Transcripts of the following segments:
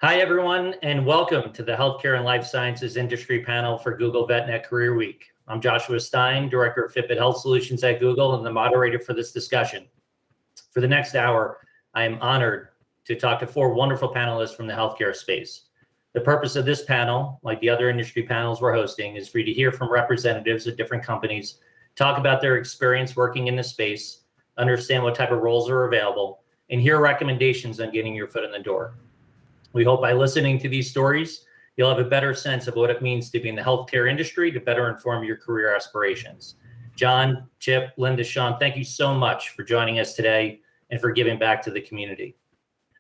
Hi, everyone, and welcome to the Healthcare and Life Sciences Industry Panel for Google VetNet Career Week. I'm Joshua Stein, Director of Fitbit Health Solutions at Google, and the moderator for this discussion. For the next hour, I am honored to talk to four wonderful panelists from the healthcare space. The purpose of this panel, like the other industry panels we're hosting, is for you to hear from representatives of different companies, talk about their experience working in the space, understand what type of roles are available, and hear recommendations on getting your foot in the door. We hope by listening to these stories, you'll have a better sense of what it means to be in the healthcare industry to better inform your career aspirations. John, Chip, Linda, Sean, thank you so much for joining us today and for giving back to the community.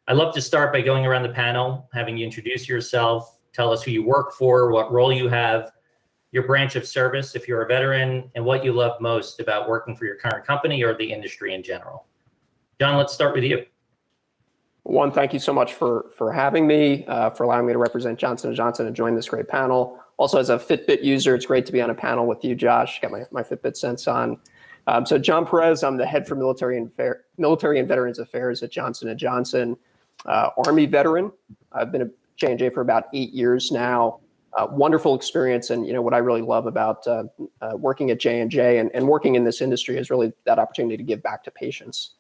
I'd love to start by going around the panel, having you introduce yourself, tell us who you work for, what role you have, your branch of service if you're a veteran, and what you love most about working for your current company or the industry in general. John, let's start with you. One, thank you so much for having me, for allowing me to represent Johnson & Johnson and join this great panel. Also, as a Fitbit user, it's great to be on a panel with you, Josh. Got my Fitbit sense on. So John Perez, I'm the head for Military and Veterans Affairs at Johnson & Johnson. Army veteran. I've been at J&J for about 8 years now. Wonderful experience, and what I really love about working at J&J and working in this industry is really that opportunity to give back to patients.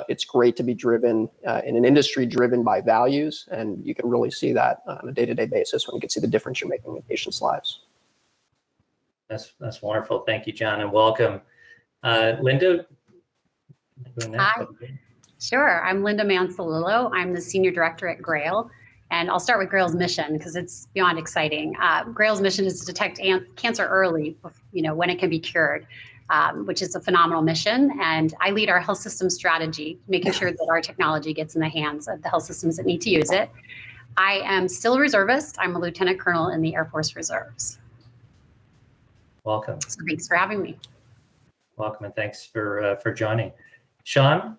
It's great to be driven in an industry driven by values, and you can really see that on a day-to-day basis when you can see the difference you're making in patients' lives. That's wonderful. Thank you, John, and welcome. Linda? Hi. Sure. I'm Linda Mansalillo. I'm the Senior Director at Grail, and I'll start with Grail's mission because it's beyond exciting. Grail's mission is to detect cancer early, when it can be cured. Which is a phenomenal mission. And I lead our health system strategy, making sure that our technology gets in the hands of the health systems that need to use it. I am still a reservist. I'm a lieutenant colonel in the Air Force Reserves. Welcome. So thanks for having me. Welcome, and thanks for joining. Sean?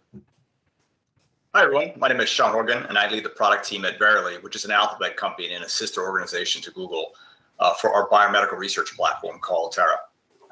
Hi, everyone. My name is Sean Horgan, and I lead the product team at Verily, which is an Alphabet company and a sister organization to Google for our biomedical research platform called Terra.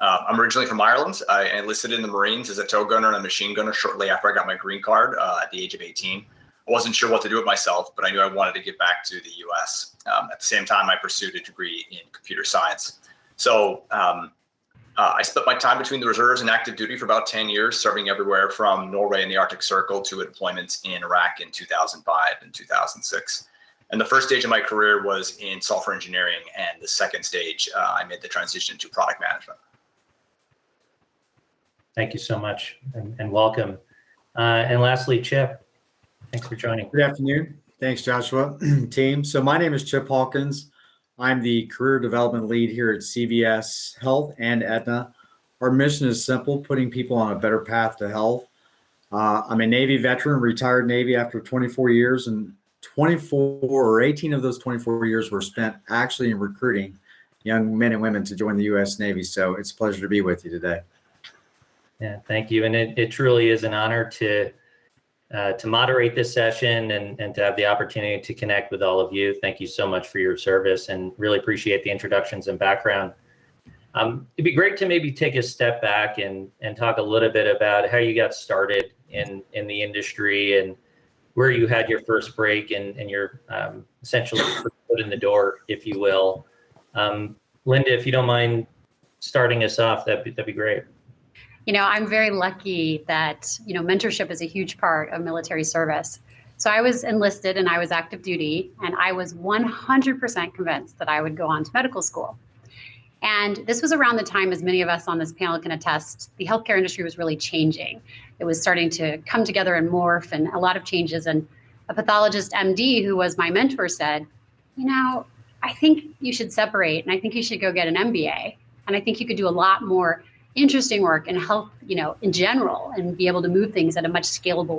I'm originally from Ireland. I enlisted in the Marines as a tow gunner and a machine gunner shortly after I got my green card at the age of 18. I wasn't sure what to do with myself, but I knew I wanted to get back to the US. At the same time, I pursued a degree in computer science. So I split my time between the reserves and active duty for about 10 years, serving everywhere from Norway and the Arctic Circle to a deployment in Iraq in 2005 and 2006. And the first stage of my career was in software engineering, and the second stage, I made the transition to product management. Thank you so much, and welcome. And lastly, Chip, thanks for joining. Good afternoon. Thanks, Joshua. Team. So my name is Chip Hawkins. I'm the career development lead here at CVS Health and Aetna. Our mission is simple, putting people on a better path to health. I'm a Navy veteran, retired Navy after 24 years, and 18 of those 24 years were spent actually in recruiting young men and women to join the U.S. Navy. So it's a pleasure to be with you today. Yeah, thank you. And it truly is an honor to moderate this session and to have the opportunity to connect with all of you. Thank you so much for your service, and really appreciate the introductions and background. It'd be great to maybe take a step back and talk a little bit about how you got started in the industry and where you had your first break and your essentially foot in the door, if you will. Linda, if you don't mind starting us off, that'd be great. I'm very lucky that, mentorship is a huge part of military service. So I was enlisted and I was active duty, and I was 100% convinced that I would go on to medical school. And this was around the time, as many of us on this panel can attest, the healthcare industry was really changing. It was starting to come together and morph, and a lot of changes. And a pathologist MD who was my mentor said, I think you should separate, and I think you should go get an MBA. And I think you could do a lot more interesting work and health, in general, and be able to move things at a more scalable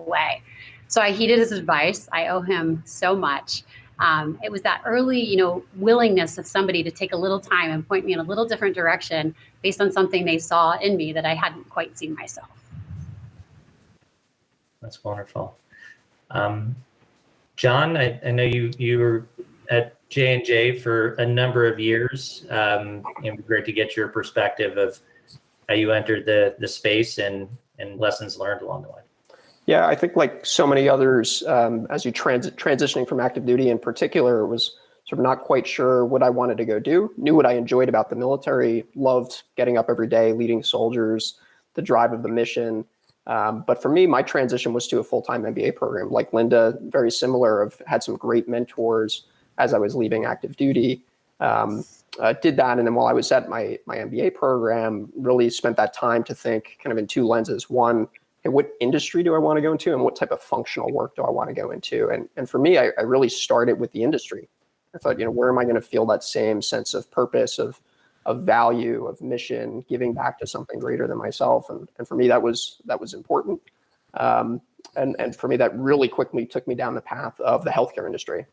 way. So I heeded his advice. I owe him so much. It was that early, willingness of somebody to take a little time and point me in a little different direction based on something they saw in me that I hadn't quite seen myself. That's wonderful. John, I know you were at J&J for a number of years. It'd be great to get your perspective of how you entered the space and lessons learned along the way. Yeah, I think like so many others, as you transitioning from active duty in particular, was sort of not quite sure what I wanted to go do. Knew what I enjoyed about the military, loved getting up every day, leading soldiers, the drive of the mission. But for me, my transition was to a full-time MBA program. Like Linda, very similar. I've had some great mentors as I was leaving active duty. Did that, and then while I was at my MBA program, really spent that time to think kind of in two lenses. One, hey, what industry do I want to go into, and what type of functional work do I want to go into? And for me, I really started with the industry. I thought, where am I going to feel that same sense of purpose, of value, of mission, giving back to something greater than myself? And for me, that was important. And for me, that really quickly took me down the path of the healthcare industry.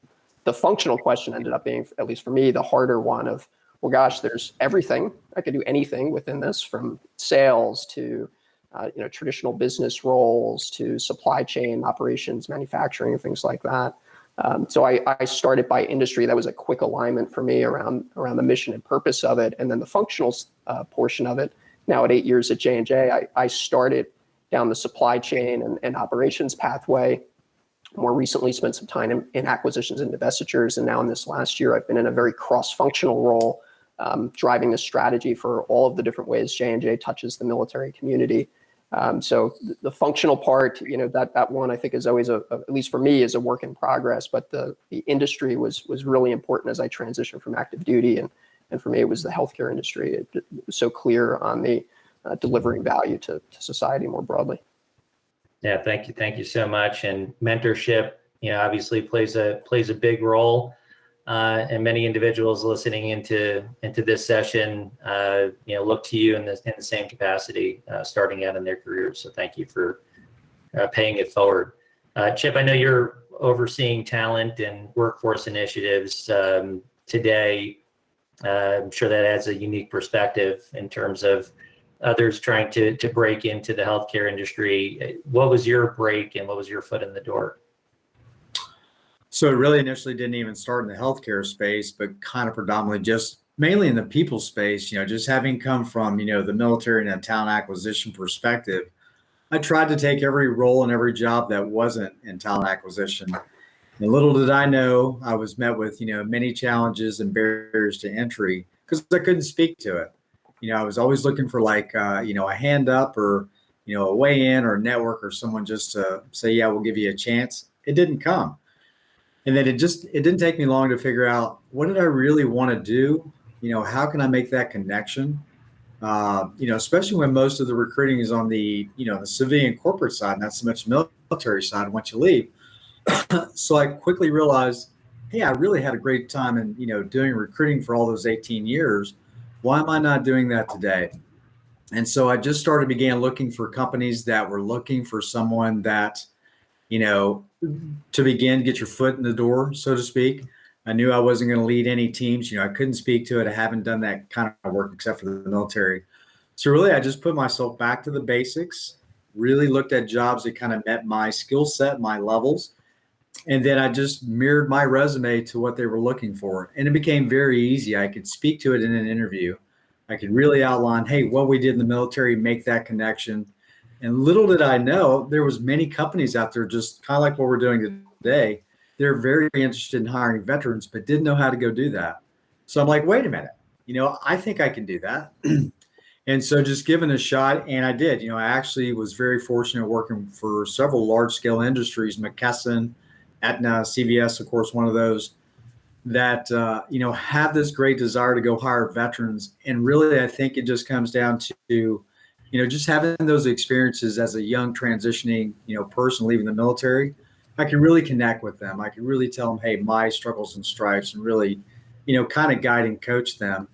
The functional question ended up being, at least for me, the harder one of, well, gosh, there's everything. I could do anything within this, from sales to traditional business roles to supply chain operations, manufacturing, things like that. So I started by industry. That was a quick alignment for me around the mission and purpose of it. And then the functional portion of it, now at 8 years at J&J, I started down the supply chain and operations pathway. More recently spent some time in acquisitions and divestitures. And now in this last year, I've been in a very cross-functional role, driving the strategy for all of the different ways J&J touches the military community. So the functional part, that one I think is always at least for me, is a work in progress. But the industry was really important as I transitioned from active duty, and for me it was the healthcare industry. It was so clear on the delivering value to society more broadly. Yeah, thank you so much. And mentorship, obviously plays a big role. And many individuals listening into this session, look to you in the same capacity, starting out in their careers. So thank you for paying it forward. Chip, I know you're overseeing talent and workforce initiatives today. I'm sure that adds a unique perspective in terms of others trying to break into the healthcare industry. What was your break, and what was your foot in the door? So it really initially didn't even start in the healthcare space, but kind of predominantly just mainly in the people space. Just having come from, the military and a talent acquisition perspective, I tried to take every role and every job that wasn't in talent acquisition. And little did I know, I was met with, many challenges and barriers to entry because I couldn't speak to it. I was always looking for a hand up or, a way in or a network or someone just to say, yeah, we'll give you a chance. It didn't come. And then it didn't take me long to figure out, what did I really want to do? How can I make that connection? Especially when most of the recruiting is on the, the civilian corporate side, not so much military side once you leave. So I quickly realized, hey, I really had a great time in, doing recruiting for all those 18 years. Why am I not doing that today? And so I just began looking for companies that were looking for someone that, to begin, get your foot in the door, so to speak. I knew I wasn't going to lead any teams. I couldn't speak to it. I haven't done that kind of work except for the military. So really, I just put myself back to the basics, really looked at jobs that kind of met my skill set, my levels. And then I just mirrored my resume to what they were looking for. And it became very easy. I could speak to it in an interview. I could really outline, hey, what we did in the military, make that connection. And little did I know, there was many companies out there, just kind of like what we're doing today. They're very interested in hiring veterans, but didn't know how to go do that. So I'm like, wait a minute, I think I can do that. And so just given a shot, and I did. I actually was very fortunate working for several large scale industries, McKesson, Aetna, CVS, of course, one of those, that, have this great desire to go hire veterans. And really, I think it just comes down to, just having those experiences as a young transitioning, person leaving the military. I can really connect with them. I can really tell them, hey, my struggles and stripes, and really, kind of guide and coach them.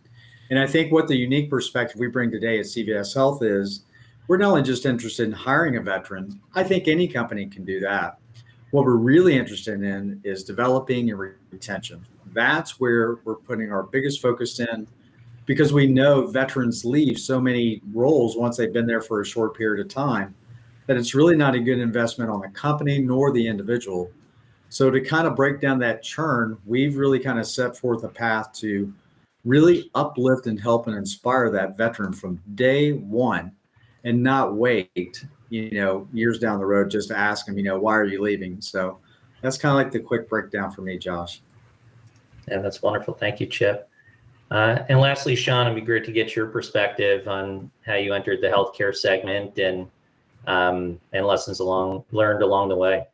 And I think what the unique perspective we bring today at CVS Health is, we're not only just interested in hiring a veteran. I think any company can do that. What we're really interested in is developing and retention. That's where we're putting our biggest focus in, because we know veterans leave so many roles once they've been there for a short period of time, that it's really not a good investment on the company nor the individual. So to kind of break down that churn, we've really kind of set forth a path to really uplift and help and inspire that veteran from day one. and not wait, years down the road just to ask them, why are you leaving? So that's kind of like the quick breakdown for me, Josh. Yeah, that's wonderful. Thank you, Chip. And lastly, Sean, it'd be great to get your perspective on how you entered the healthcare segment and lessons learned along the way.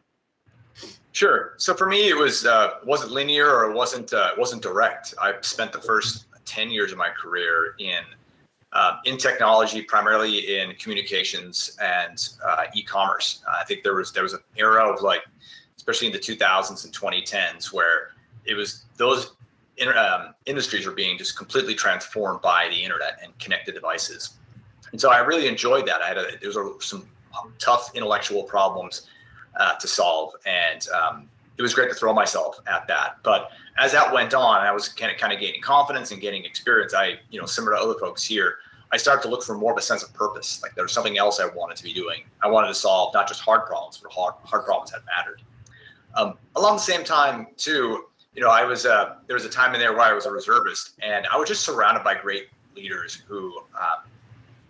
Sure. So for me, it wasn't linear, or it wasn't direct. I spent the first 10 years of my career in technology, primarily in communications and e-commerce. I think there was an era of, like, especially in the 2000s and 2010s, where it was those industries were being just completely transformed by the internet and connected devices. And so I really enjoyed that. There was some tough intellectual problems to solve, and it was great to throw myself at that. But as that went on, I was kind of gaining confidence and gaining experience. Similar to other folks here, I started to look for more of a sense of purpose. Like, there was something else I wanted to be doing. I wanted to solve not just hard problems, but hard problems that mattered. Along the same time, too, there was a time in there where I was a reservist, and I was just surrounded by great leaders who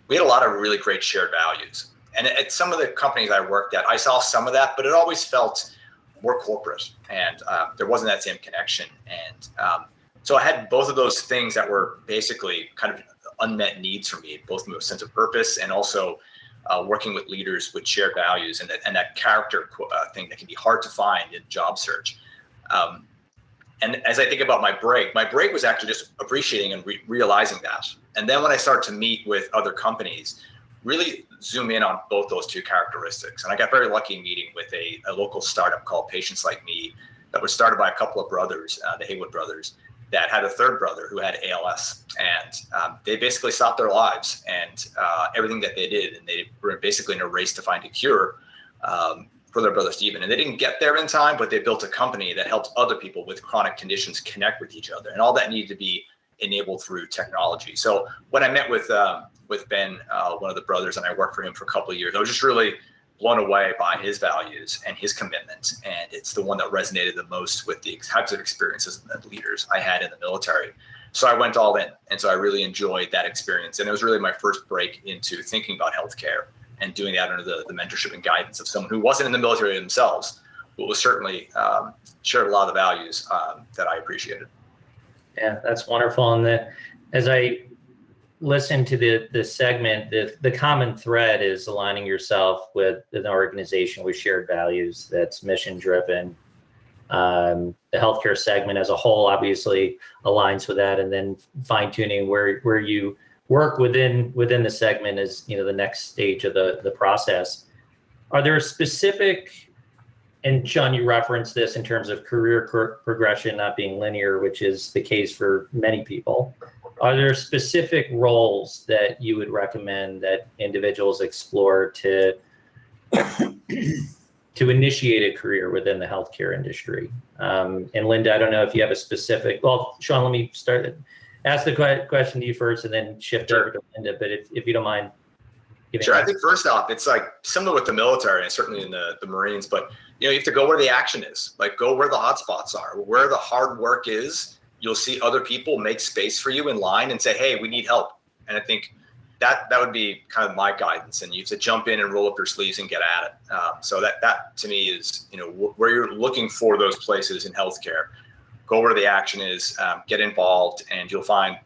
we had a lot of really great shared values. And at some of the companies I worked at, I saw some of that, but it always felt more corporate, and there wasn't that same connection. And so I had both of those things that were basically kind of unmet needs for me, both from a sense of purpose and also working with leaders with shared values and that character thing that can be hard to find in job search. And as I think about my break was actually just appreciating and realizing that. And then when I start to meet with other companies, really zoom in on both those two characteristics. And I got very lucky meeting with a local startup called Patients Like Me that was started by a couple of brothers, the Haywood brothers, that had a third brother who had ALS. And they basically stopped their lives and everything that they did. And they were basically in a race to find a cure for their brother Stephen. And they didn't get there in time, but they built a company that helped other people with chronic conditions connect with each other. And all that needed to be enabled through technology. So when I met with Ben, one of the brothers, and I worked for him for a couple of years, I was just really blown away by his values and his commitment. And it's the one that resonated the most with the types of experiences and leaders I had in the military. So I went all in. And so I really enjoyed that experience. And it was really my first break into thinking about healthcare and doing that under the mentorship and guidance of someone who wasn't in the military themselves, but was certainly shared a lot of the values that I appreciated. Yeah, that's wonderful. And as I listen to the segment, the common thread is aligning yourself with an organization with shared values that's mission driven. The healthcare segment as a whole obviously aligns with that, and then fine tuning where you work within the segment is the next stage of the process. Are there specific, and Sean, you referenced this in terms of career progression not being linear, which is the case for many people. Are there specific roles that you would recommend that individuals explore to initiate a career within the healthcare industry? And Linda, I don't know if you have a specific, well, Sean, let me ask the question to you first and then shift over to Linda, but if you don't mind. Sure. I think first off, it's like similar with the military and certainly in the Marines, but you have to go where the action is, like go where the hot spots are, where the hard work is. You'll see other people make space for you in line and say, hey, we need help. And I think that would be kind of my guidance. And you have to jump in and roll up your sleeves and get at it. So that to me is, where you're looking for those places in healthcare. Go where the action is, get involved, and you'll find,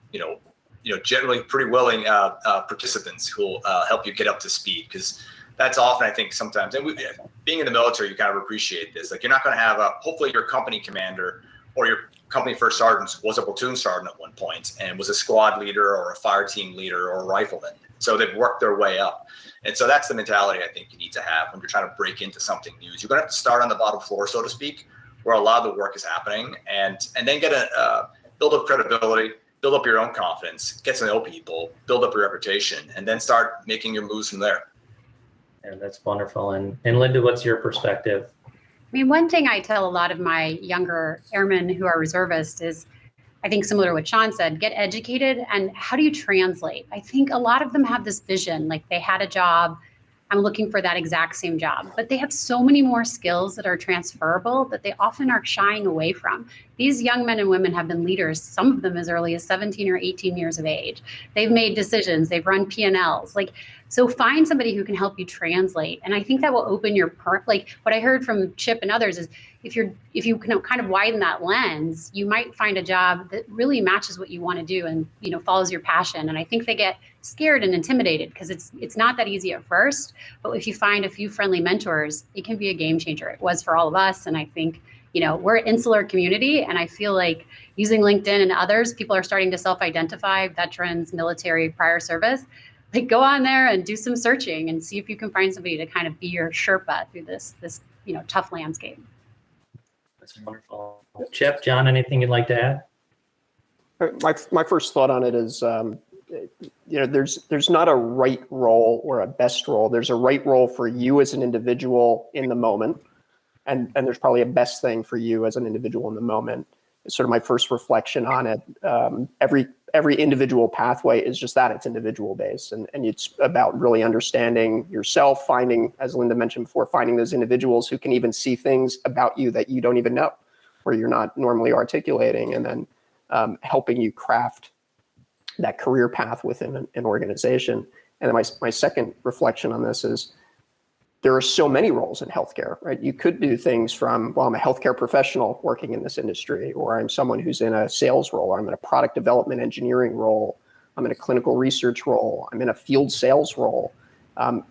generally pretty willing participants who will help you get up to speed. Because that's often, I think, sometimes, and being in the military, you kind of appreciate this. Like, you're not going to have hopefully your company commander or your company first sergeant was a platoon sergeant at one point and was a squad leader or a fire team leader or a rifleman. So they've worked their way up. And so that's the mentality I think you need to have when you're trying to break into something new. You're going to have to start on the bottom floor, so to speak, where a lot of the work is happening, and then get build up credibility, build up your own confidence, get to know people, build up your reputation, and then start making your moves from there. And that's wonderful. And Linda, what's your perspective? I mean, one thing I tell a lot of my younger airmen who are reservists is, I think similar to what Sean said, get educated. And how do you translate? I think a lot of them have this vision, like they had a job, I'm looking for that exact same job, but they have so many more skills that are transferable that they often are shying away from. these young men and women have been leaders, some of them as early as 17 or 18 years of age. They've made decisions, they've run P&Ls. So find somebody who can help you translate. And I think that will open your what I heard from Chip and others is if you can kind of widen that lens, you might find a job that really matches what you want to do and, follows your passion. And I think they get scared and intimidated because it's not that easy at first, but if you find a few friendly mentors, it can be a game changer. It was for all of us. And I think, we're an insular community, and I feel like using LinkedIn and others, people are starting to self-identify, veterans, military, prior service. Go on there and do some searching and see if you can find somebody to kind of be your Sherpa through this tough landscape. That's wonderful. Chip, John, anything you'd like to add? My first thought on it is, there's not a right role or a best role. There's a right role for you as an individual in the moment, and there's probably a best thing for you as an individual in the moment. It's sort of my first reflection on it. Every individual pathway is just that, it's individual based, and it's about really understanding yourself, finding, as Linda mentioned before, finding those individuals who can even see things about you that you don't even know, or you're not normally articulating, and then helping you craft that career path within an organization. And then my second reflection on this is there are so many roles in healthcare, right? You could do things from, well, I'm a healthcare professional working in this industry, or I'm someone who's in a sales role, or I'm in a product development engineering role, I'm in a clinical research role, I'm in a field sales role.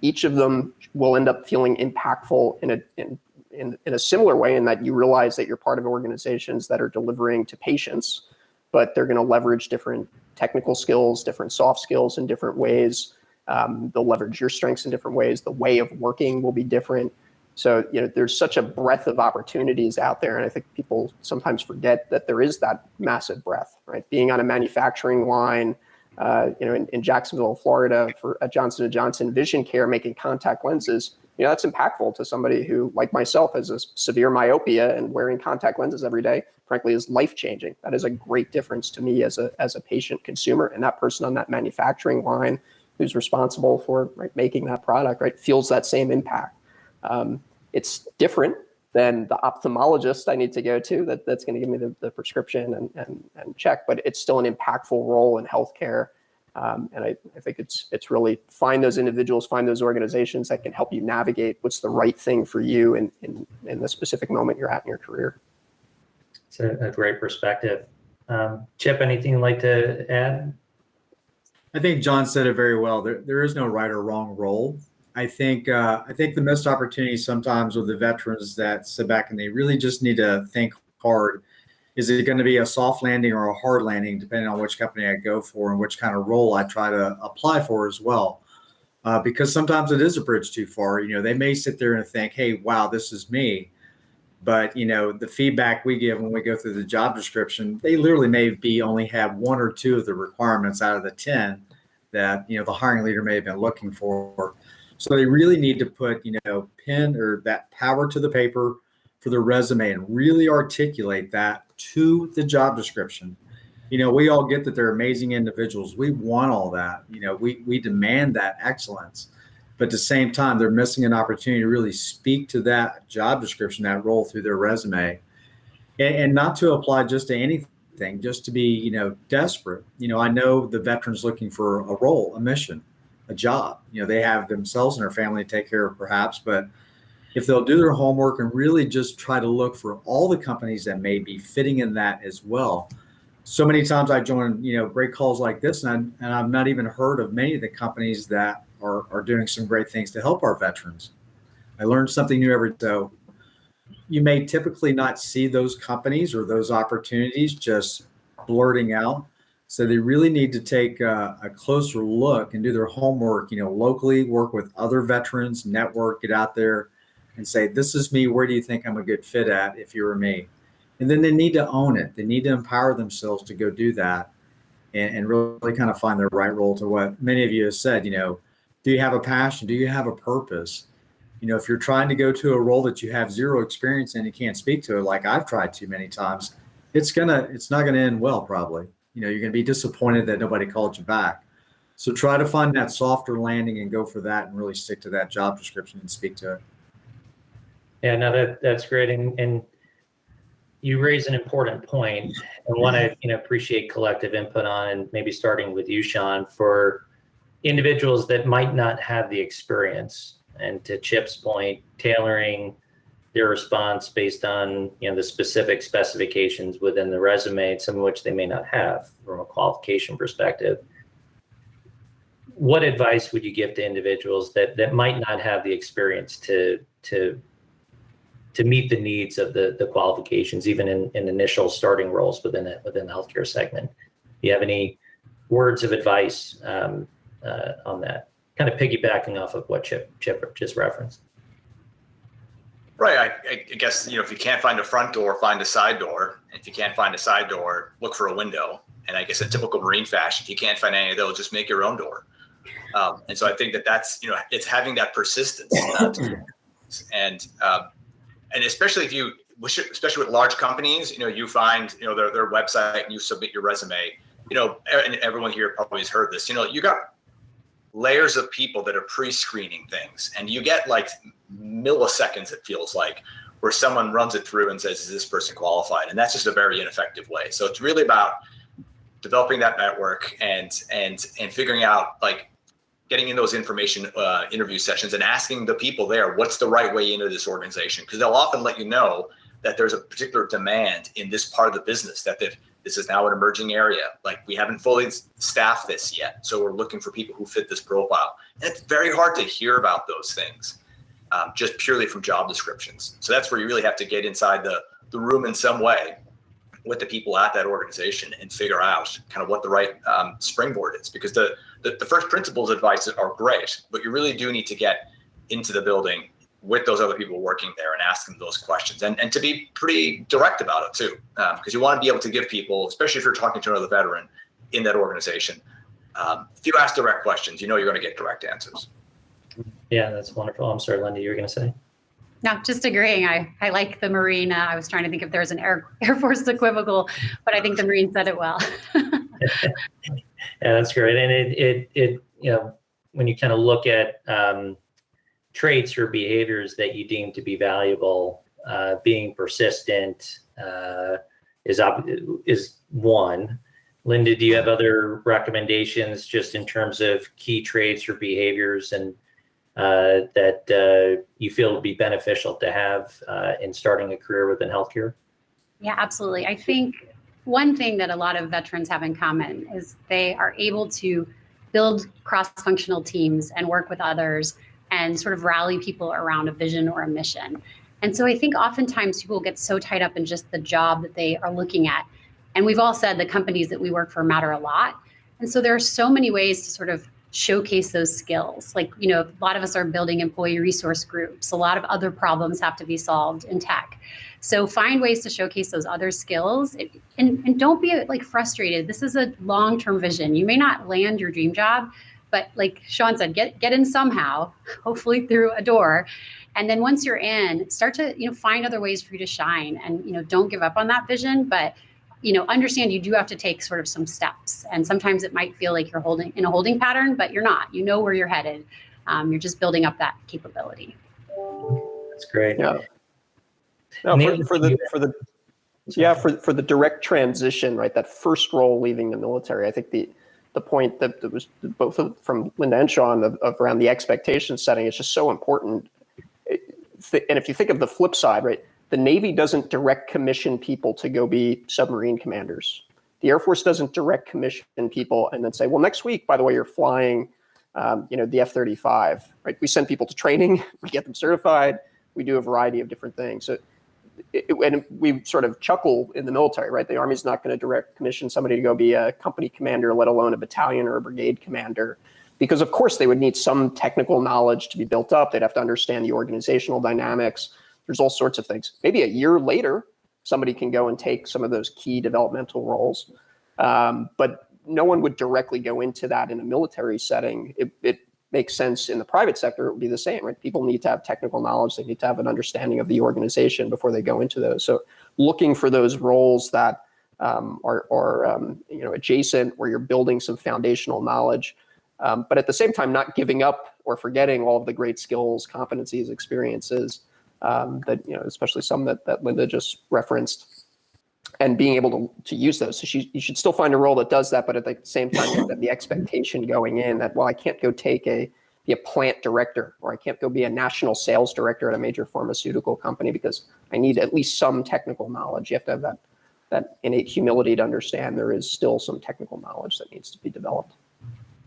Each of them will end up feeling impactful in a similar way, in that you realize that you're part of organizations that are delivering to patients, but they're going to leverage different technical skills, different soft skills in different ways. They'll leverage your strengths in different ways. The way of working will be different. So, there's such a breadth of opportunities out there. And I think people sometimes forget that there is that massive breadth, right? Being on a manufacturing line, in Jacksonville, Florida, for a Johnson & Johnson Vision Care, making contact lenses, that's impactful to somebody who, like myself, has a severe myopia, and wearing contact lenses every day, frankly, is life-changing. That is a great difference to me as a patient consumer. And that person on that manufacturing line who's responsible for making that product, feels that same impact. It's different than the ophthalmologist I need to go to that's going to give me the prescription and check, but it's still an impactful role in healthcare. And I think it's really find those individuals, find those organizations that can help you navigate what's the right thing for you in the specific moment you're at in your career. It's a great perspective. Chip, anything you'd like to add? I think John said it very well. There is no right or wrong role. I think the missed opportunity sometimes with the veterans that sit back and they really just need to think hard. Is it going to be a soft landing or a hard landing, depending on which company I go for and which kind of role I try to apply for as well? Because sometimes it is a bridge too far. They may sit there and think, hey, wow, this is me. But, the feedback we give when we go through the job description, they literally maybe only have one or two of the requirements out of the 10 that, the hiring leader may have been looking for. So they really need to put, pen or that power to the paper for the resume and really articulate that to the job description. We all get that they're amazing individuals. We want all that. We demand that excellence. But at the same time, they're missing an opportunity to really speak to that job description, that role through their resume, and not to apply just to anything, just to be, desperate. I know the veterans looking for a role, a mission, a job. They have themselves and their family to take care of perhaps, but if they'll do their homework and really just try to look for all the companies that may be fitting in that as well. So many times I join, great calls like this, and I've not even heard of many of the companies that are doing some great things to help our veterans. I learned something new every day. So you may typically not see those companies or those opportunities just blurting out. So they really need to take a closer look and do their homework, locally, work with other veterans, network, get out there and say, this is me. Where do you think I'm a good fit at if you were me? And then they need to own it. They need to empower themselves to go do that and really kind of find their right role to what many of you have said, do you have a passion? Do you have a purpose? If you're trying to go to a role that you have zero experience in, you can't speak to it, like I've tried too many times, it's not gonna end well, probably. You're gonna be disappointed that nobody called you back. So try to find that softer landing and go for that and really stick to that job description and speak to it. Yeah, no, that's great. And you raise an important point, and one I appreciate collective input on, and maybe starting with you, Sean, for individuals that might not have the experience, and to Chip's point, tailoring their response based on the specific specifications within the resume, some of which they may not have from a qualification perspective. What advice would you give to individuals that might not have the experience to meet the needs of the qualifications, even in initial starting roles within the healthcare segment? Do you have any words of advice on that? Kind of piggybacking off of what Chip just referenced. Right. I guess, if you can't find a front door, find a side door. If you can't find a side door, look for a window. And I guess in typical Marine fashion, if you can't find any of those, just make your own door. And so I think that's, it's having that persistence. And especially especially with large companies, you find, their website and you submit your resume, and everyone here probably has heard this, you got layers of people that are pre-screening things, and you get like milliseconds, it feels like, where someone runs it through and says, is this person qualified? And that's just a very ineffective way. So it's really about developing that network and figuring out, like, getting in those information interview sessions and asking the people there, what's the right way into this organization? Because they'll often let you know that there's a particular demand in this part of the business, that this is now an emerging area. Like, we haven't fully staffed this yet, so we're looking for people who fit this profile. And it's very hard to hear about those things just purely from job descriptions. So that's where you really have to get inside the room in some way with the people at that organization and figure out kind of what the right springboard is. Because the first principles advice are great, but you really do need to get into the building with those other people working there and ask them those questions, and to be pretty direct about it too, because you want to be able to give people, especially if you're talking to another veteran in that organization, if you ask direct questions, you're going to get direct answers. Yeah, that's wonderful. I'm sorry, Linda, you were going to say? No, just agreeing. I like the Marine. I was trying to think if there's an Air Force equivocal, but I think the Marine said it well. Yeah, that's great. And it when you kind of look at traits or behaviors that you deem to be valuable, being persistent is one. Linda, do you have other recommendations just in terms of key traits or behaviors and that you feel would be beneficial to have in starting a career within healthcare? Yeah, absolutely. I think one thing that a lot of veterans have in common is they are able to build cross-functional teams and work with others and sort of rally people around a vision or a mission. And so I think oftentimes people get so tied up in just the job that they are looking at. And we've all said the companies that we work for matter a lot. And so there are so many ways to sort of showcase those skills. Like, a lot of us are building employee resource groups. A lot of other problems have to be solved in tech. So find ways to showcase those other skills and don't be like frustrated. This is a long-term vision. You may not land your dream job, but like Sean said, get in somehow, hopefully through a door. And then once you're in, start to, find other ways for you to shine, and, don't give up on that vision, but understand you do have to take sort of some steps. And sometimes it might feel like you're holding in a holding pattern, but you're not. You know where you're headed. You're just building up that capability. That's great. Yeah. No, for the direct transition, right? That first role leaving the military, I think the point that was both from Linda and Sean of around the expectation setting is just so important. And if you think of the flip side, right? The Navy doesn't direct commission people to go be submarine commanders. The Air Force doesn't direct commission people and then say, well, next week, by the way, you're flying, the F-35, right? We send people to training, we get them certified, we do a variety of different things. So, and we sort of chuckle in the military, right? The Army's not going to direct commission somebody to go be a company commander, let alone a battalion or a brigade commander, because of course they would need some technical knowledge to be built up. They'd have to understand the organizational dynamics. There's all sorts of things. Maybe a year later, somebody can go and take some of those key developmental roles. But no one would directly go into that in a military setting. It makes sense in the private sector. It would be the same, right? People need to have technical knowledge. They need to have an understanding of the organization before they go into those. So looking for those roles that are adjacent, where you're building some foundational knowledge, but at the same time, not giving up or forgetting all of the great skills, competencies, experiences that, especially some that Linda just referenced. and being able to use those. So you should still find a role that does that, but at the same time, you have the expectation going in that, well, I can't go be a plant director, or I can't go be a national sales director at a major pharmaceutical company because I need at least some technical knowledge. You have to have that innate humility to understand there is still some technical knowledge that needs to be developed.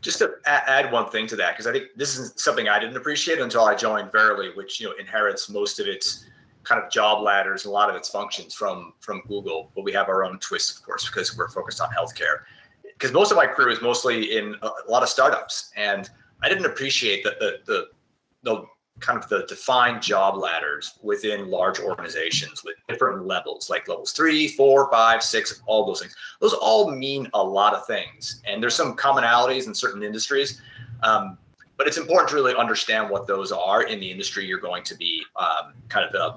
Just to add one thing to that, because I think this is something I didn't appreciate until I joined Verily, which inherits most of its kind of job ladders, a lot of its functions from Google, but we have our own twists, of course, because we're focused on healthcare. Because most of my career is mostly in a lot of startups, and I didn't appreciate the kind of the defined job ladders within large organizations with different levels, like levels 3, 4, 5, 6, all those things. Those all mean a lot of things, and there's some commonalities in certain industries. But it's important to really understand what those are in the industry you're going to be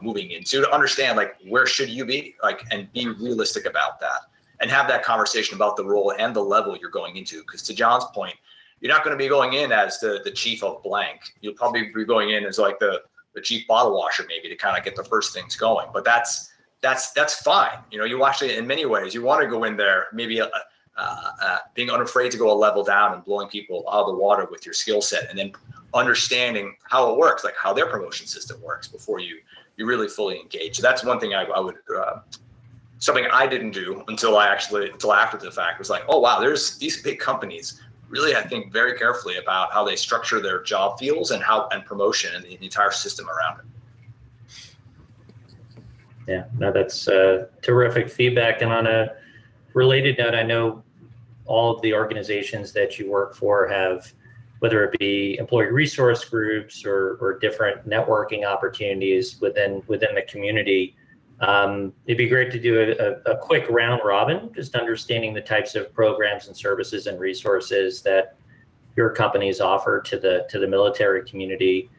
moving into, to understand like where should you be, and be realistic about that, and have that conversation about the role and the level you're going into. Because to John's point, you're not going to be going in as the chief of blank. You'll probably be going in as like the chief bottle washer, maybe, to kind of get the first things going. But that's fine. You actually, in many ways, you want to go in there maybe being unafraid to go a level down and blowing people out of the water with your skill set, and then understanding how it works, like how their promotion system works, before you really fully engage. So that's one thing I would something I didn't do until after the fact, was like, oh wow, there's these big companies really, I think, very carefully about how they structure their job fields and promotion and the entire system around it. Yeah, no, that's terrific feedback. And on a related note, I know all of the organizations that you work for have, whether it be employee resource groups or different networking opportunities within the community. It'd be great to do a quick round robin, just understanding the types of programs and services and resources that your companies offer to the military community.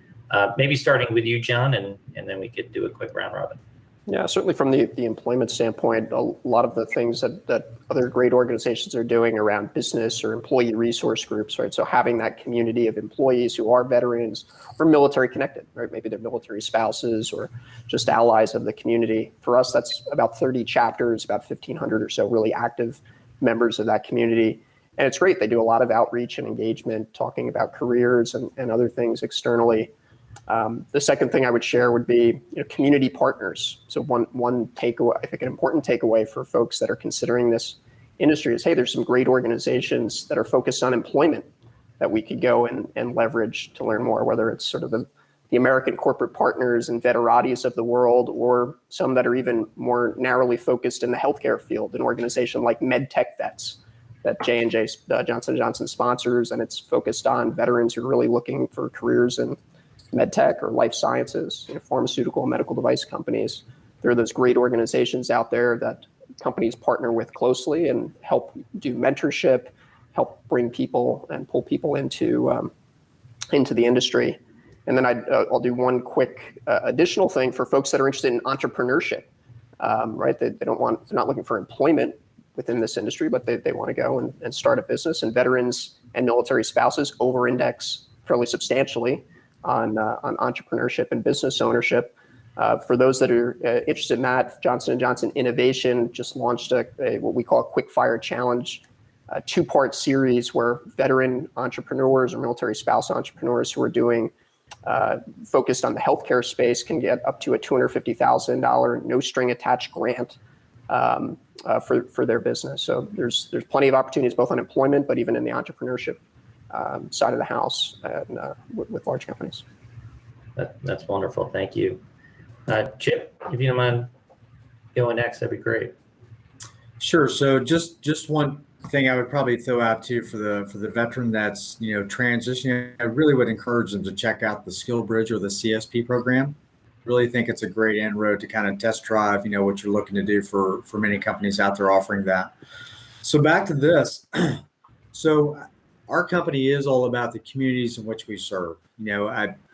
Maybe starting with you, John, and then we could do a quick round robin. Yeah, certainly from the employment standpoint, a lot of the things that other great organizations are doing around business or employee resource groups, right? So having that community of employees who are veterans or military connected, right? Maybe they're military spouses or just allies of the community. For us, that's about 30 chapters, about 1,500 or so really active members of that community. And it's great. They do a lot of outreach and engagement, talking about careers and other things externally. The second thing I would share would be community partners. So one takeaway, I think an important takeaway for folks that are considering this industry is, hey, there's some great organizations that are focused on employment that we could go and leverage to learn more, whether it's sort of the American corporate partners and veteratis of the world, or some that are even more narrowly focused in the healthcare field, an organization like MedTech Vets that J&J, Johnson & Johnson sponsors, and it's focused on veterans who are really looking for careers in medtech or life sciences, pharmaceutical and medical device companies. There are those great organizations out there that companies partner with closely and help do mentorship, help bring people and pull people into the industry. And then I'll do one quick additional thing for folks that are interested in entrepreneurship, right? They're not looking for employment within this industry, but they want to go and start a business. And veterans and military spouses over-index fairly substantially on entrepreneurship and business ownership. For those that are interested in that, Johnson & Johnson Innovation just launched what we call a quick fire challenge, a 2-part series where veteran entrepreneurs or military spouse entrepreneurs who are doing focused on the healthcare space can get up to a $250,000 no string attached grant for their business. So there's plenty of opportunities both on employment, but even in the entrepreneurship side of the house and with large companies. That's wonderful. Thank you. Chip, if you don't mind going next, that'd be great. Sure. So just one thing I would probably throw out too for the veteran that's transitioning, I really would encourage them to check out the Skill Bridge or the CSP program. Really think it's a great inroad to kind of test drive what you're looking to do for many companies out there offering that. So back to this. So our company is all about the communities in which we serve.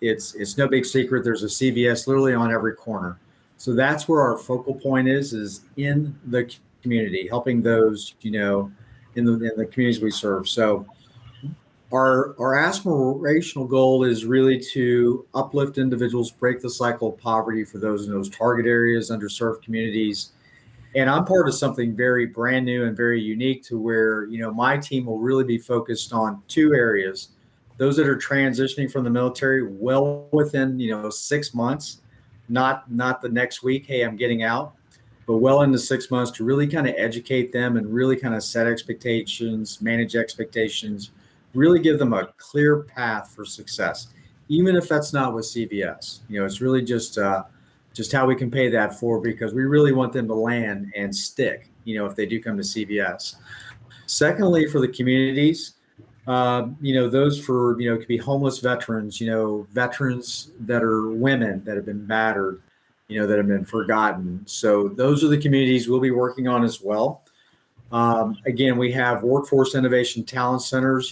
It's no big secret. There's a CVS literally on every corner. So that's where our focal point is in the community, helping those, in the communities we serve. So our aspirational goal is really to uplift individuals, break the cycle of poverty for those in those target areas, underserved communities, And I'm part of something very brand new and very unique to where, my team will really be focused on two areas. Those that are transitioning from the military well within, 6 months, not the next week, hey, I'm getting out, but well into 6 months to really kind of educate them and really kind of set expectations, manage expectations, really give them a clear path for success, even if that's not with CVS. It's really just how we can pay that forward, because we really want them to land and stick, if they do come to CVS. Secondly, for the communities, those for, could be homeless veterans, veterans that are women that have been battered, that have been forgotten. So those are the communities we'll be working on as well. Again, we have workforce innovation talent centers,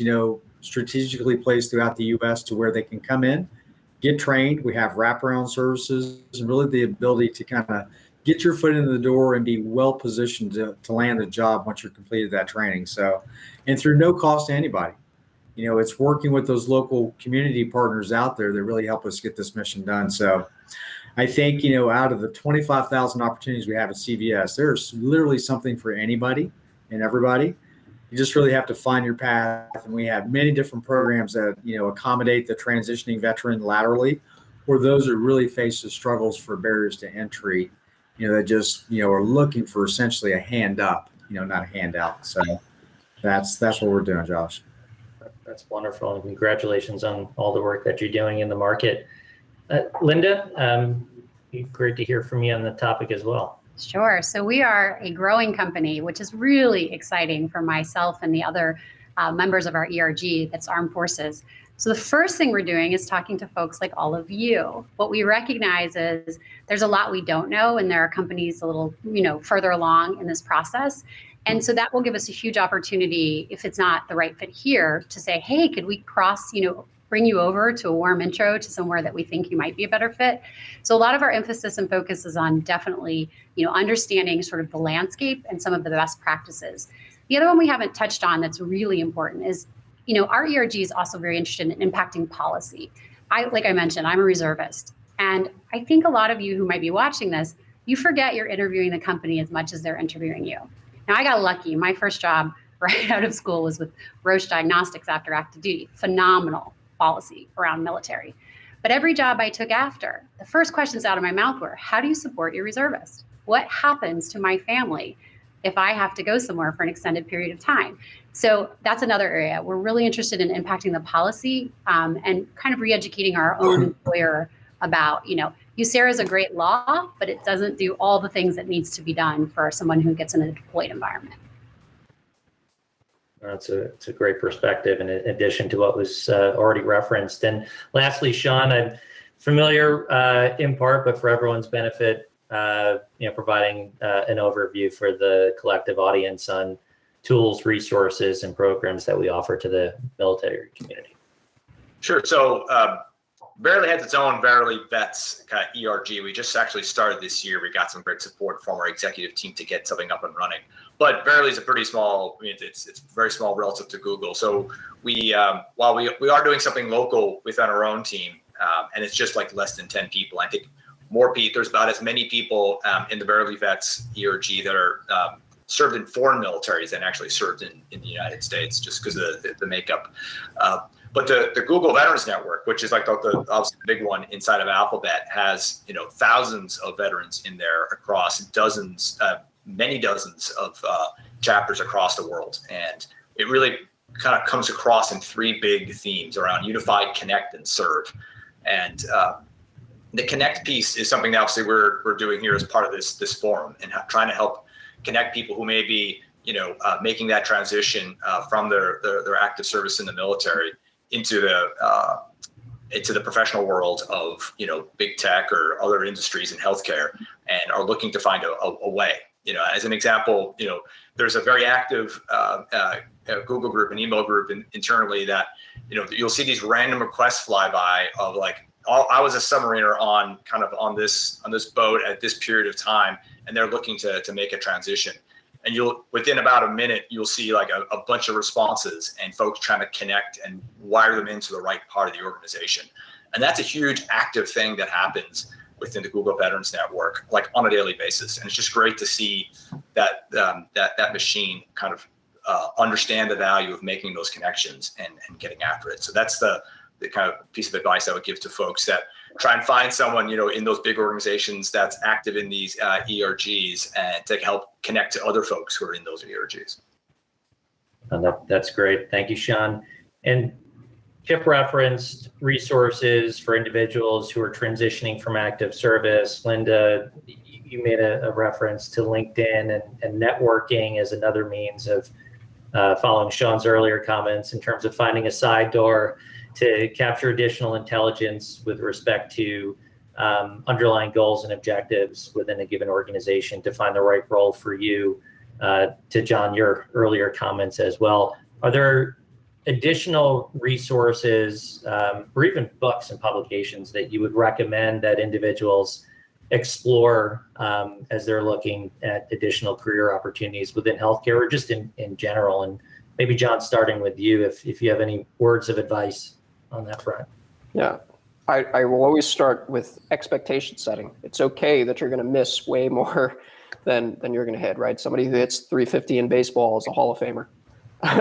strategically placed throughout the U.S. to where they can come in, get trained. We have wraparound services and really the ability to kind of get your foot in the door and be well positioned to land a job once you're completed that training. So, and through no cost to anybody. It's working with those local community partners out there that really help us get this mission done. So I think, out of the 25,000 opportunities we have at CVS, there's literally something for anybody and everybody. You just really have to find your path. And we have many different programs that, accommodate the transitioning veteran laterally, or those that really face the struggles for barriers to entry, that just, are looking for essentially a hand up, not a handout. So that's what we're doing, Josh. That's wonderful. And congratulations on all the work that you're doing in the market. Linda, great to hear from you on the topic as well. Sure. So we are a growing company, which is really exciting for myself and the other members of our ERG, that's Armed Forces. So the first thing we're doing is talking to folks like all of you. What we recognize is there's a lot we don't know, and there are companies a little, further along in this process. And so that will give us a huge opportunity, if it's not the right fit here, to say, hey, could we bring you over to a warm intro to somewhere that we think you might be a better fit. So a lot of our emphasis and focus is on definitely, understanding sort of the landscape and some of the best practices. The other one we haven't touched on that's really important is, our ERG is also very interested in impacting policy. Like I mentioned, I'm a reservist. And I think a lot of you who might be watching this, you forget you're interviewing the company as much as they're interviewing you. Now, I got lucky. My first job right out of school was with Roche Diagnostics after active duty. Phenomenal policy around military. But every job I took after, the first questions out of my mouth were, how do you support your reservist? What happens to my family if I have to go somewhere for an extended period of time? So that's another area. We're really interested in impacting the policy and kind of re-educating our own employer about, USERRA is a great law, but it doesn't do all the things that needs to be done for someone who gets in a deployed environment. It's a great perspective in addition to what was already referenced. And lastly, Sean, I'm familiar in part, but for everyone's benefit, providing an overview for the collective audience on tools, resources, and programs that we offer to the military community. Sure. So Verily has its own Verily Vets kind of ERG. We just actually started this year. We got some great support from our executive team to get something up and running. But Verily is a pretty small, it's very small relative to Google. So we, while we are doing something local within our own team, and it's just like less than 10 people. I think more people, there's about as many people in the Verily Vets ERG that are served in foreign militaries than actually served in the United States, just because of the makeup. But the Google Veterans Network, which is like the obviously the big one inside of Alphabet, has thousands of veterans in there across dozens, many dozens of chapters across the world, and it really kind of comes across in three big themes around unified, connect, and serve. And the connect piece is something that obviously we're doing here as part of this forum, and trying to help connect people who may be making that transition from their active service in the military into the professional world of big tech or other industries in healthcare, and are looking to find a way. As an example, there's a very active Google group, an email group internally that you'll see these random requests fly by of like, I was a submariner on this boat at this period of time, and they're looking to make a transition. And within about a minute, you'll see like a bunch of responses and folks trying to connect and wire them into the right part of the organization. And that's a huge active thing that happens within the Google Veterans Network, like on a daily basis. And it's just great to see that that machine kind of understand the value of making those connections and getting after it. So that's the kind of piece of advice I would give to folks that try and find someone, in those big organizations that's active in these ERGs and to help connect to other folks who are in those ERGs. That's great. Thank you, Sean. And Chip referenced resources for individuals who are transitioning from active service. Linda, you made a reference to LinkedIn and networking as another means of following Sean's earlier comments in terms of finding a side door to capture additional intelligence with respect to underlying goals and objectives within a given organization to find the right role for you. To John, your earlier comments as well. Are there additional resources or even books and publications that you would recommend that individuals explore as they're looking at additional career opportunities within healthcare or just in general? And maybe John, starting with you, if you have any words of advice on that front. Yeah, I will always start with expectation setting. It's okay that you're going to miss way more than you're going to hit, right? Somebody who hits 350 in baseball is a Hall of Famer,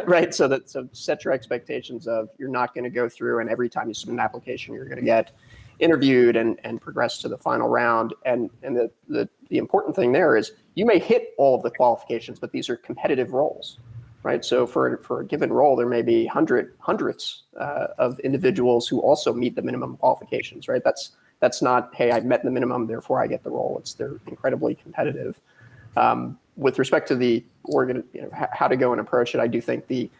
right? So set your expectations of you're not going to go through and every time you submit an application, you're going to get interviewed and progress to the final round. And the important thing there is you may hit all of the qualifications, but these are competitive roles, right? So for a given role, there may be hundreds of individuals who also meet the minimum qualifications, right? That's not, hey, I met the minimum, therefore I get the role. They're incredibly competitive. With respect to the how to go and approach it, I do think the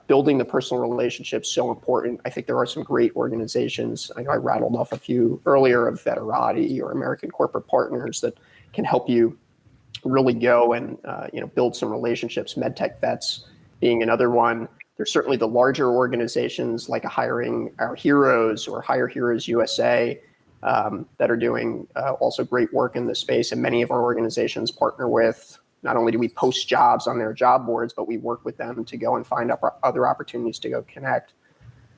building the personal relationships so important. I think there are some great organizations. I know I rattled off a few earlier of Veterati or American Corporate Partners that can help you really go and build some relationships. MedTech Vets being another one. There's certainly the larger organizations like Hiring Our Heroes or Hire Heroes USA that are doing also great work in this space. And many of our organizations partner with, not only do we post jobs on their job boards, but we work with them to go and find other opportunities to go connect.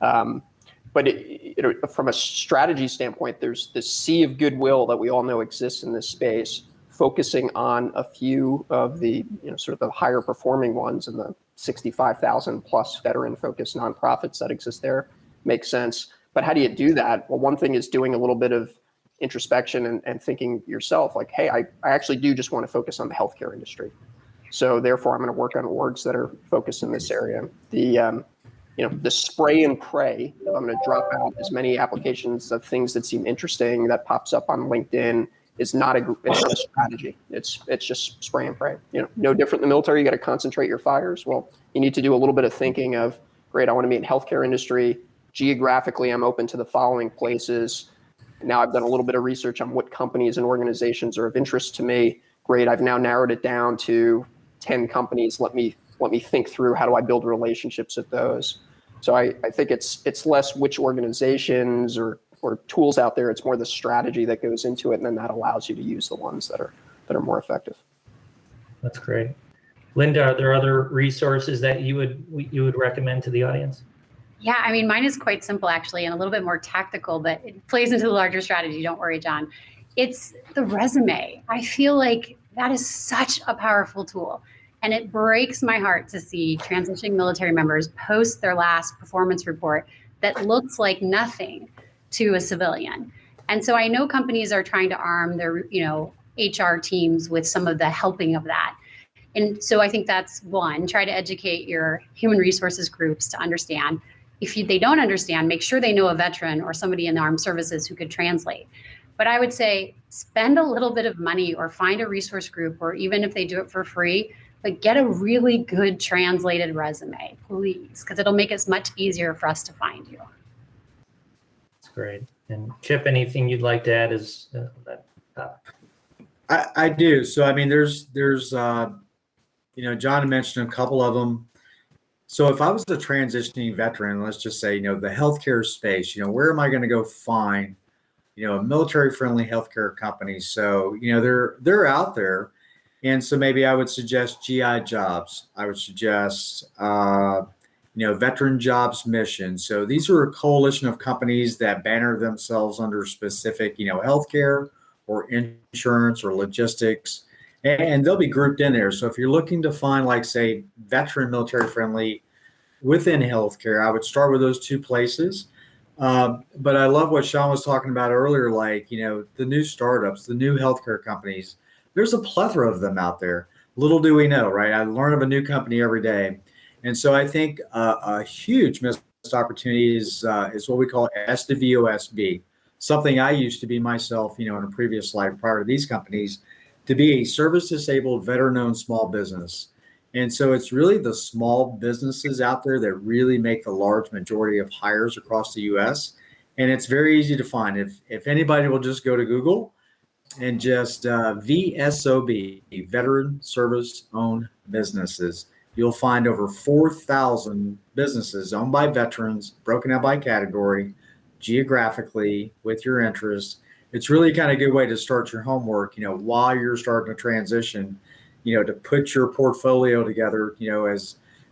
But from a strategy standpoint, there's this sea of goodwill that we all know exists in this space, focusing on a few of the sort of the higher performing ones and the 65,000 plus veteran focused nonprofits that exist there makes sense. But how do you do that? Well, one thing is doing a little bit of introspection and thinking yourself like, hey, I actually do just want to focus on the healthcare industry. So therefore, I'm going to work on orgs that are focused in this area. The spray and pray, I'm going to drop out as many applications of things that seem interesting that pops up on LinkedIn is not a strategy. It's just spray and pray. No different than the military. You got to concentrate your fires. Well, you need to do a little bit of thinking of, great, I want to be in healthcare industry. Geographically, I'm open to the following places. Now I've done a little bit of research on what companies and organizations are of interest to me. Great, I've now narrowed it down to 10 companies. Let me think through how do I build relationships with those. So I think it's less which organizations or tools out there. It's more the strategy that goes into it, and then that allows you to use the ones that are more effective. That's great. Linda, are there other resources that you would recommend to the audience? Yeah, I mean, mine is quite simple, actually, and a little bit more tactical, but it plays into the larger strategy. Don't worry, John. It's the resume. I feel like that is such a powerful tool. And it breaks my heart to see transitioning military members post their last performance report that looks like nothing to a civilian. And so I know companies are trying to arm their, HR teams with some of the helping of that. And so I think that's one, try to educate your human resources groups to understand. If they don't understand, make sure they know a veteran or somebody in the armed services who could translate. But I would say spend a little bit of money or find a resource group, or even if they do it for free, but get a really good translated resume, please, because it'll make it much easier for us to find you. That's great. And Chip, anything you'd like to add is I do. So, I mean, there's John mentioned a couple of them. So if I was a transitioning veteran, let's just say, the healthcare space, where am I going to go find, a military-friendly healthcare company? So, they're out there. And so maybe I would suggest GI Jobs. I would suggest, Veteran Jobs Mission. So these are a coalition of companies that banner themselves under specific, healthcare or insurance or logistics, and they'll be grouped in there. So if you're looking to find, like, say, veteran military friendly within healthcare, I would start with those two places. But I love what Sean was talking about earlier, like, the new startups, the new healthcare companies. There's a plethora of them out there. Little do we know, right? I learn of a new company every day. And so I think a huge missed opportunity is what we call SDVOSB, something I used to be myself, in a previous life prior to these companies, to be a service-disabled, veteran-owned small business. And so it's really the small businesses out there that really make the large majority of hires across the U.S. And it's very easy to find. If anybody will just go to Google and just VSOB, Veteran Service Owned Businesses, you'll find over 4,000 businesses owned by veterans, broken out by category, geographically, with your interests. It's really kind of a good way to start your homework, while you're starting to transition, to put your portfolio together,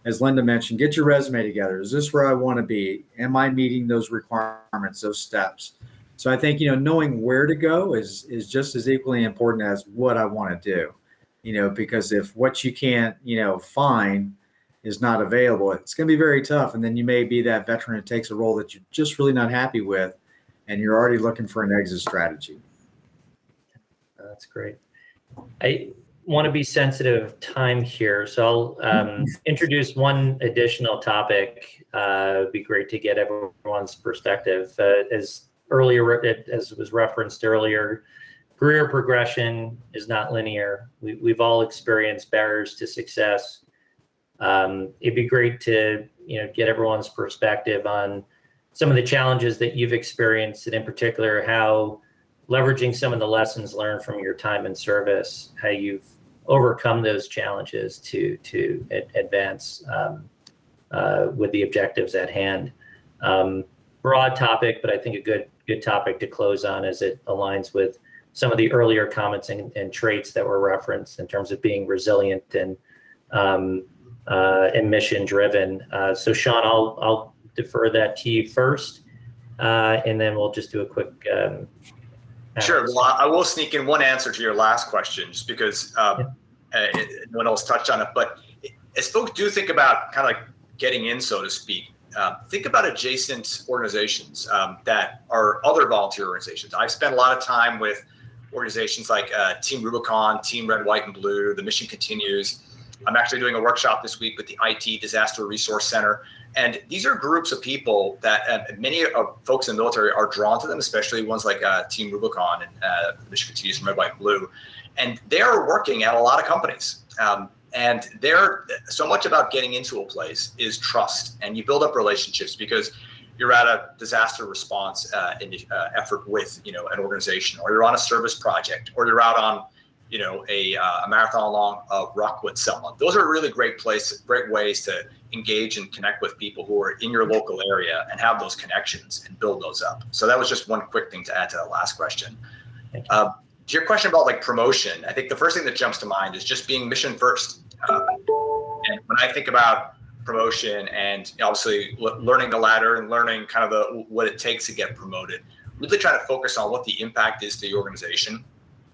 as Linda mentioned, get your resume together. Is this where I want to be? Am I meeting those requirements, those steps? So I think, knowing where to go is just as equally important as what I want to do. Because if what you can't, find is not available, it's going to be very tough. And then you may be that veteran that takes a role that you're just really not happy with, and you're already looking for an exit strategy. That's great. I want to be sensitive of time here, so I'll introduce one additional topic. It'd be great to get everyone's perspective. As was referenced earlier, career progression is not linear. We've all experienced barriers to success. It'd be great to get everyone's perspective on some of the challenges that you've experienced, and in particular, how leveraging some of the lessons learned from your time in service, how you've overcome those challenges to advance with the objectives at hand. Broad topic, but I think a good topic to close on, as it aligns with some of the earlier comments and traits that were referenced in terms of being resilient and mission driven. So Sean, I'll defer that to you first, and then we'll just do a quick. Sure. Well, I will sneak in one answer to your last question, just because no one else touched on it. But as folks do think about kind of like getting in, so to speak, think about adjacent organizations that are other volunteer organizations. I've spent a lot of time with organizations like Team Rubicon, Team Red, White, and Blue, The Mission Continues. I'm actually doing a workshop this week with the IT Disaster Resource Center. And these are groups of people that many of folks in the military are drawn to them, especially ones like Team Rubicon and The Mission Continues from Red, White, and Blue. And they're working at a lot of companies. And they're so much about getting into a place is trust. And you build up relationships because you're at a disaster response effort with an organization, or you're on a service project, or you're out on a marathon long ruck with someone. Those are really great ways to engage and connect with people who are in your local area and have those connections and build those up. So that was just one quick thing to add to that last question. To your question about like promotion, I think the first thing that jumps to mind is just being mission first. And when I think about promotion and obviously learning the ladder and learning kind of what it takes to get promoted, really trying to focus on what the impact is to the organization.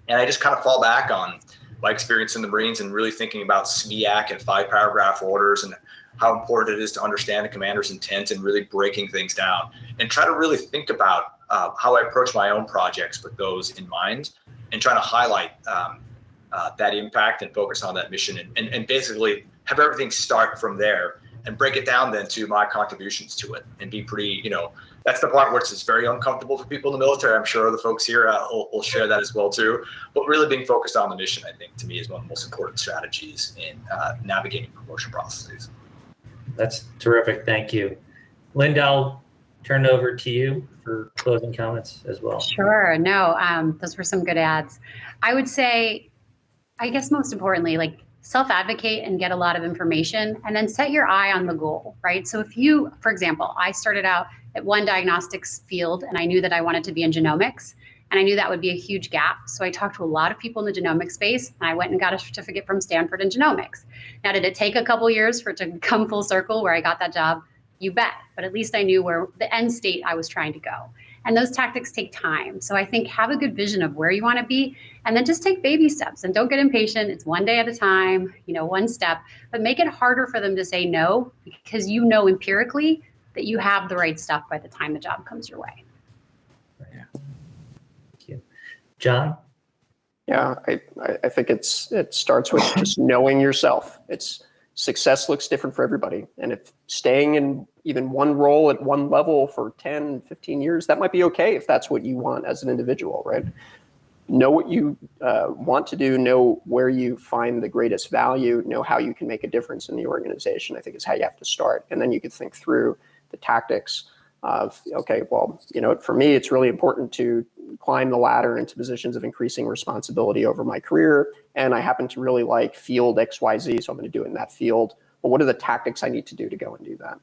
And I just kind of fall back on my experience in the Marines and really thinking about SMEAC and 5-paragraph orders and how important it is to understand a commander's intent and really breaking things down, and try to really think about how I approach my own projects with those in mind, and trying to highlight that impact and focus on that mission, and basically have everything start from there and break it down then to my contributions to it, and be pretty, that's the part where it's just very uncomfortable for people in the military. I'm sure the folks here will share that as well too. But really being focused on the mission, I think, to me, is one of the most important strategies in navigating promotion processes. That's terrific. Thank you. Linda, I'll turn it over to you for closing comments as well. Sure. No, those were some good ads. I would say, I guess most importantly, like, self-advocate and get a lot of information, and then set your eye on the goal, right? So if you, for example, I started out at one diagnostics field and I knew that I wanted to be in genomics. And I knew that would be a huge gap. So I talked to a lot of people in the genomics space, and I went and got a certificate from Stanford in genomics. Now, did it take a couple years for it to come full circle where I got that job? You bet. But at least I knew where the end state I was trying to go. And those tactics take time. So I think have a good vision of where you want to be, and then just take baby steps and don't get impatient. It's one day at a time, one step, but make it harder for them to say no, because you know empirically that you have the right stuff by the time the job comes your way. Yeah. Thank you. John? Yeah, I think it starts with just knowing yourself. Success looks different for everybody. And if staying in even one role at one level for 10, 15 years, that might be okay if that's what you want as an individual, right? Know what you want to do, know where you find the greatest value, know how you can make a difference in the organization, I think is how you have to start. And then you could think through the tactics of, okay, well, for me, it's really important to climb the ladder into positions of increasing responsibility over my career. And I happen to really like field XYZ, so I'm going to do it in that field. Well, what are the tactics I need to do to go and do that?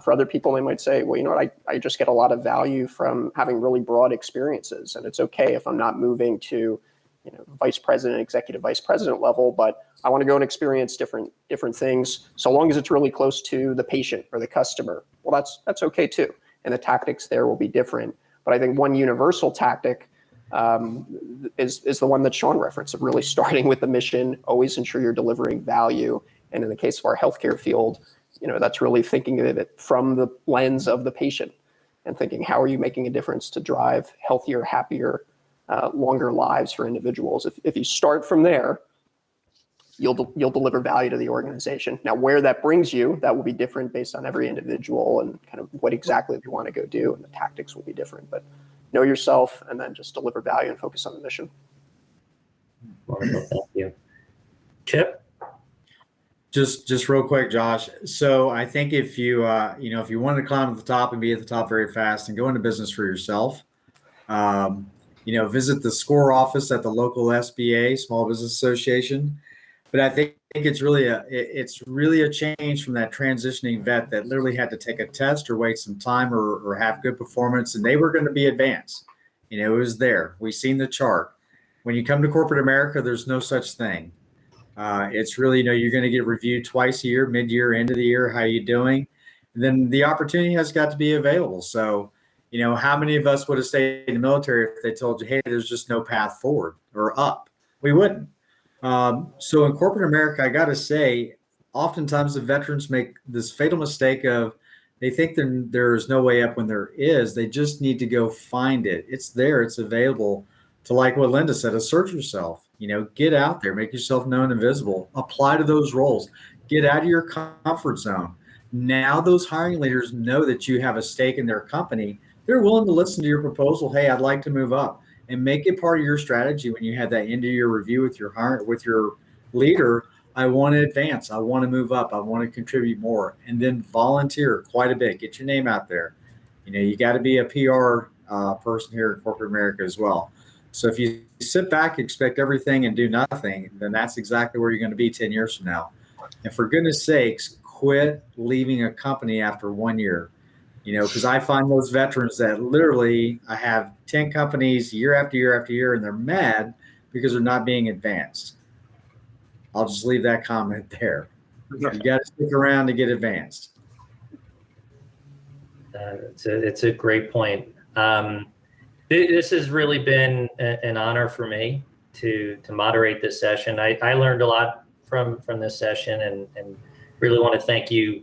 For other people, they might say, well, I just get a lot of value from having really broad experiences. And it's okay if I'm not moving to, vice president, executive vice president level, but I want to go and experience different things, so long as it's really close to the patient or the customer. Well, that's okay too. And the tactics there will be different. But I think one universal tactic is the one that Sean referenced, of really starting with the mission, always ensure you're delivering value. And in the case of our healthcare field, that's really thinking of it from the lens of the patient and thinking, how are you making a difference to drive healthier, happier, longer lives for individuals? If you start from there, you'll deliver value to the organization. Now, where that brings you, that will be different based on every individual and kind of what exactly you want to go do, and the tactics will be different. But know yourself, and then just deliver value and focus on the mission. Wonderful, thank you. Chip? Just real quick, Josh. So I think if you if you want to climb to the top and be at the top very fast, and go into business for yourself, visit the SCORE office at the local SBA, Small Business Association. But I think it's really a change from that transitioning vet that literally had to take a test or wait some time or have good performance, and they were going to be advanced. It was there. We've seen the chart. When you come to corporate America, there's no such thing. It's really, you're going to get reviewed twice a year, mid-year, end of the year. How you doing? And then the opportunity has got to be available. So, how many of us would have stayed in the military if they told you, hey, there's just no path forward or up? We wouldn't. So in corporate America, I got to say, oftentimes the veterans make this fatal mistake of they think there's no way up when there is. They just need to go find it. It's there. It's available. To like what Linda said, assert yourself. Get out there, make yourself known and visible. Apply to those roles. Get out of your comfort zone. Now those hiring leaders know that you have a stake in their company. They're willing to listen to your proposal. Hey, I'd like to move up. And make it part of your strategy when you have that end of year review with your leader. I want to advance. I want to move up. I want to contribute more. And then volunteer quite a bit. Get your name out there. You got to be a PR person here in corporate America as well. So if you sit back, expect everything and do nothing, then that's exactly where you're going to be 10 years from now. And for goodness sakes, quit leaving a company after 1 year. Because I find those veterans that literally I have 10 companies year after year after year, and they're mad because they're not being advanced. I'll just leave that comment there. You got to stick around to get advanced. It's a great point. This has really been an honor for me to moderate this session. I learned a lot from this session, and really want to thank you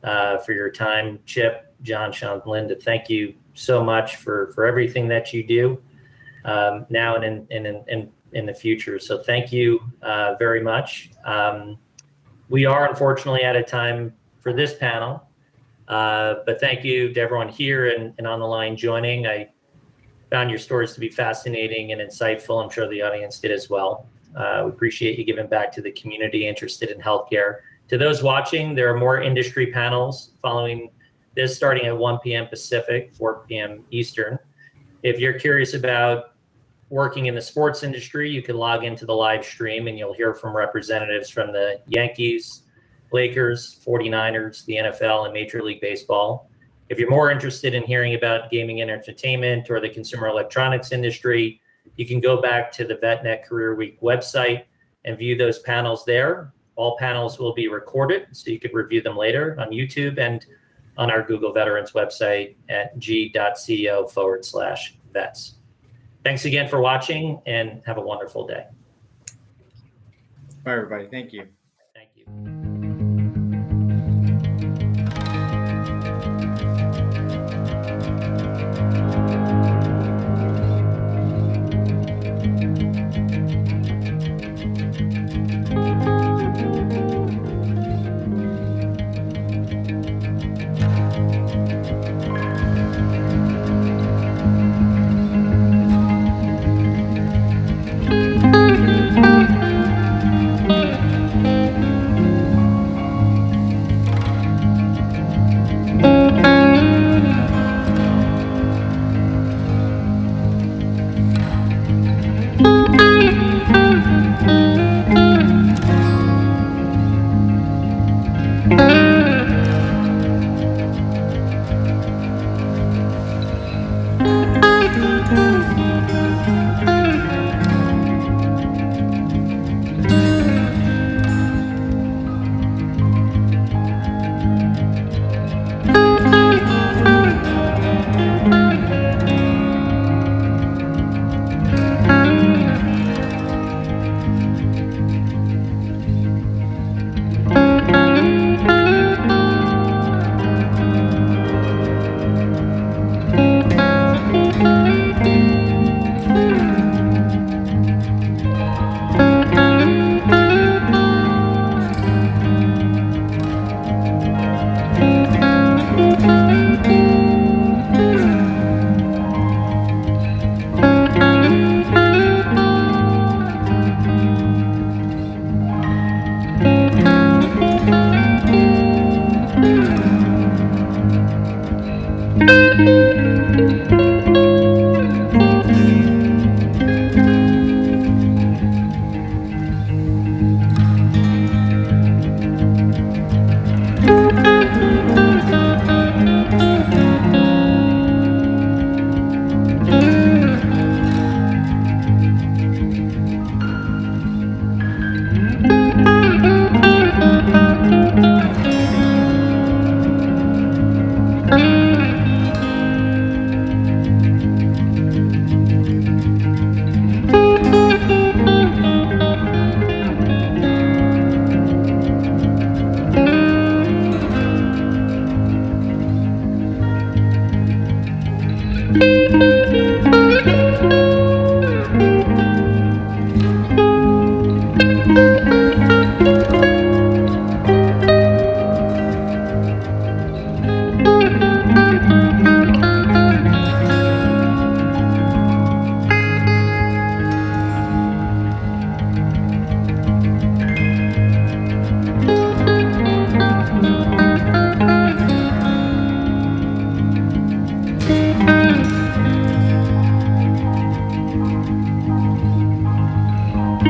for your time, Chip, John, Sean, Linda. Thank you so much for everything that you do now and in the future. So thank you very much. We are unfortunately out of time for this panel, but thank you to everyone here and on the line joining. I found your stories to be fascinating and insightful. I'm sure the audience did as well. We appreciate you giving back to the community interested in healthcare. To those watching, there are more industry panels following this starting at 1 p.m. Pacific, 4 p.m. Eastern. If you're curious about working in the sports industry, you can log into the live stream and you'll hear from representatives from the Yankees, Lakers, 49ers, the NFL, and Major League Baseball. If you're more interested in hearing about gaming and entertainment or the consumer electronics industry, you can go back to the VetNet Career Week website and view those panels there. All panels will be recorded, so you could review them later on YouTube and on our Google Veterans website at g.co/vets. Thanks again for watching, and have a wonderful day. Bye, everybody. Thank you. Thank you.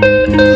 Thank you.